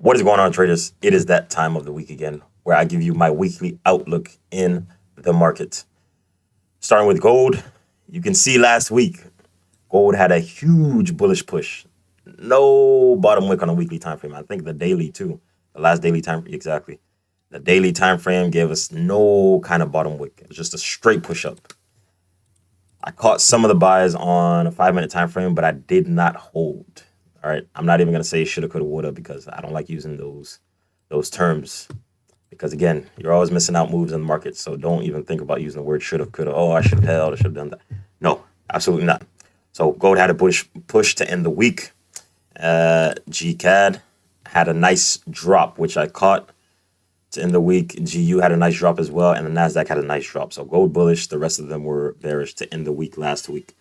What is going on, traders? It is that time of the week again where I give you my weekly outlook in the market. Starting with gold, you can see last week, gold had a huge bullish push. No bottom wick on a weekly time frame. I think the daily too. The last daily time, exactly. The daily time frame gave us no kind of bottom wick. It was just a straight push up. I caught some of the buys on a 5-minute time frame, but I did not hold. All right, I'm not even gonna say shoulda, coulda, woulda because I don't like using those terms. Because again, you're always missing out moves in the market. So don't even think about using the word shoulda, coulda. Oh, I should have held. I should have done that. No, absolutely not. So gold had a push to end the week. GCAD had a nice drop, which I caught to end the week. GU had a nice drop as well, and the Nasdaq had a nice drop. So gold bullish. The rest of them were bearish to end the week last week.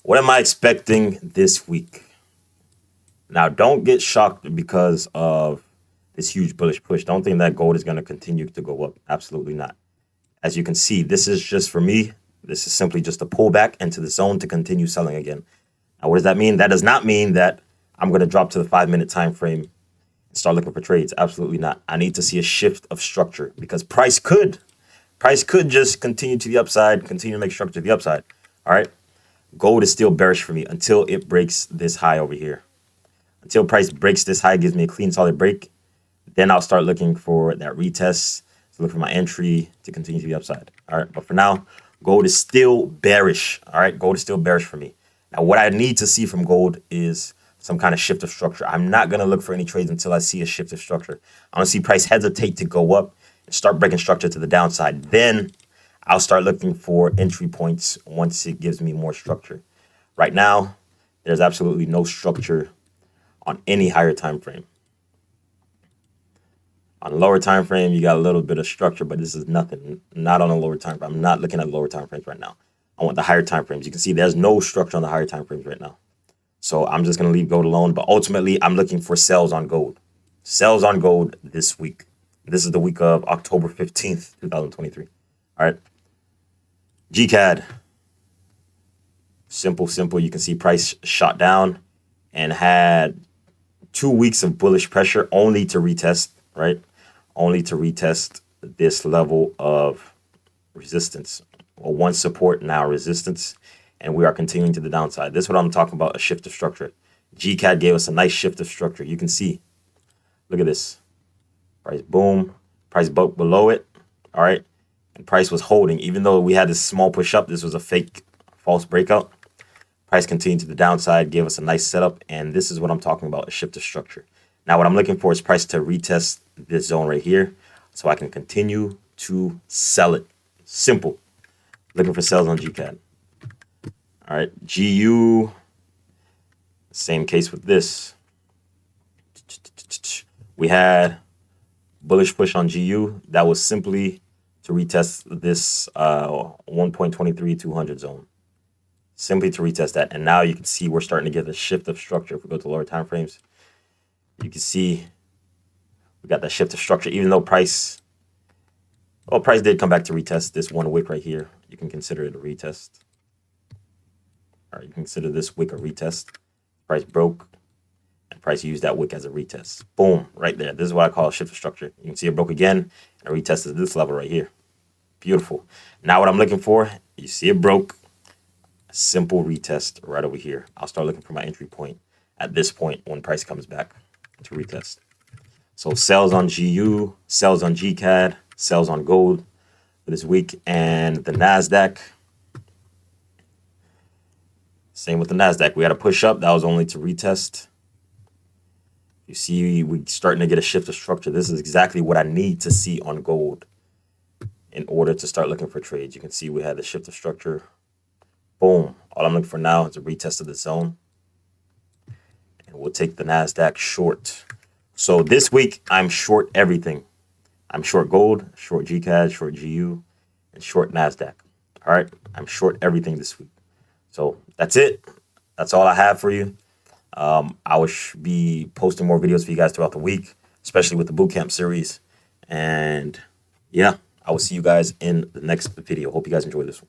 What am I expecting this week? Now, don't get shocked because of this huge bullish push. Don't think that gold is going to continue to go up. Absolutely not. As you can see, this is just for me. This is simply just a pullback into the zone to continue selling again. Now, what does that mean? That does not mean that I'm going to drop to the 5-minute time frame and start looking for trades. Absolutely not. I need to see a shift of structure because price could just continue to the upside, continue to make structure to the upside. All right. Gold is still bearish for me until it breaks this high over here. Until price breaks this high, gives me a clean, solid break, then I'll start looking for that retest, to look for my entry to continue to the upside. All right, but for now, gold is still bearish. All right, gold is still bearish for me. Now, what I need to see from gold is some kind of shift of structure. I'm not going to look for any trades until I see a shift of structure. I want to see price hesitate to go up and start breaking structure to the downside. Then I'll start looking for entry points once it gives me more structure. Right now, there's absolutely no structure on any higher time frame. On a lower time frame, you got a little bit of structure, but this is nothing. Not on a lower time frame. I'm not looking at lower time frames right now. I want the higher time frames. You can see there's no structure on the higher time frames right now. So I'm just going to leave gold alone. But ultimately, I'm looking for sells on gold. Sells on gold this week. This is the week of October 15th, 2023. All right. GCAD. Simple. You can see price shot down and had 2 weeks of bullish pressure only to retest, right? Only to retest this level of resistance. Well, one support, now resistance, and we are continuing to the downside. This is what I'm talking about, a shift of structure. GCAD gave us a nice shift of structure. You can see, look at this. Price boom, price broke below it, all right? And price was holding. Even though we had this small push up, this was a fake false breakout. Price continued to the downside, gave us a nice setup, and this is what I'm talking about, a shift of structure. Now, what I'm looking for is price to retest this zone right here so I can continue to sell it. Simple. Looking for sells on GCAD. All right, GU, same case with this. We had bullish push on GU. That was simply to retest this 1.23200 zone. Simply to retest that. And now you can see we're starting to get a shift of structure. If we go to lower time frames, you can see we got that shift of structure, even though price did come back to retest this one wick right here. You can consider it a retest. All right, you can consider this wick a retest. Price broke, and price used that wick as a retest. Boom, right there. This is what I call a shift of structure. You can see it broke again, and retested this level right here. Beautiful. Now what I'm looking for, you see it broke. Simple retest right over here. I'll start looking for my entry point at this point when price comes back to retest. So sells on GU, sells on GCAD, sells on gold for this week. And the NASDAQ, same with the NASDAQ. We had a push up. That was only to retest. You see we're starting to get a shift of structure. This is exactly what I need to see on gold in order to start looking for trades. You can see we had the shift of structure. Boom. All I'm looking for now is a retest of the zone. And we'll take the NASDAQ short. So this week, I'm short everything. I'm short gold, short GCAD, short GU, and short NASDAQ. All right? I'm short everything this week. So that's it. That's all I have for you. I will be posting more videos for you guys throughout the week, especially with the bootcamp series. And yeah, I will see you guys in the next video. Hope you guys enjoy this one.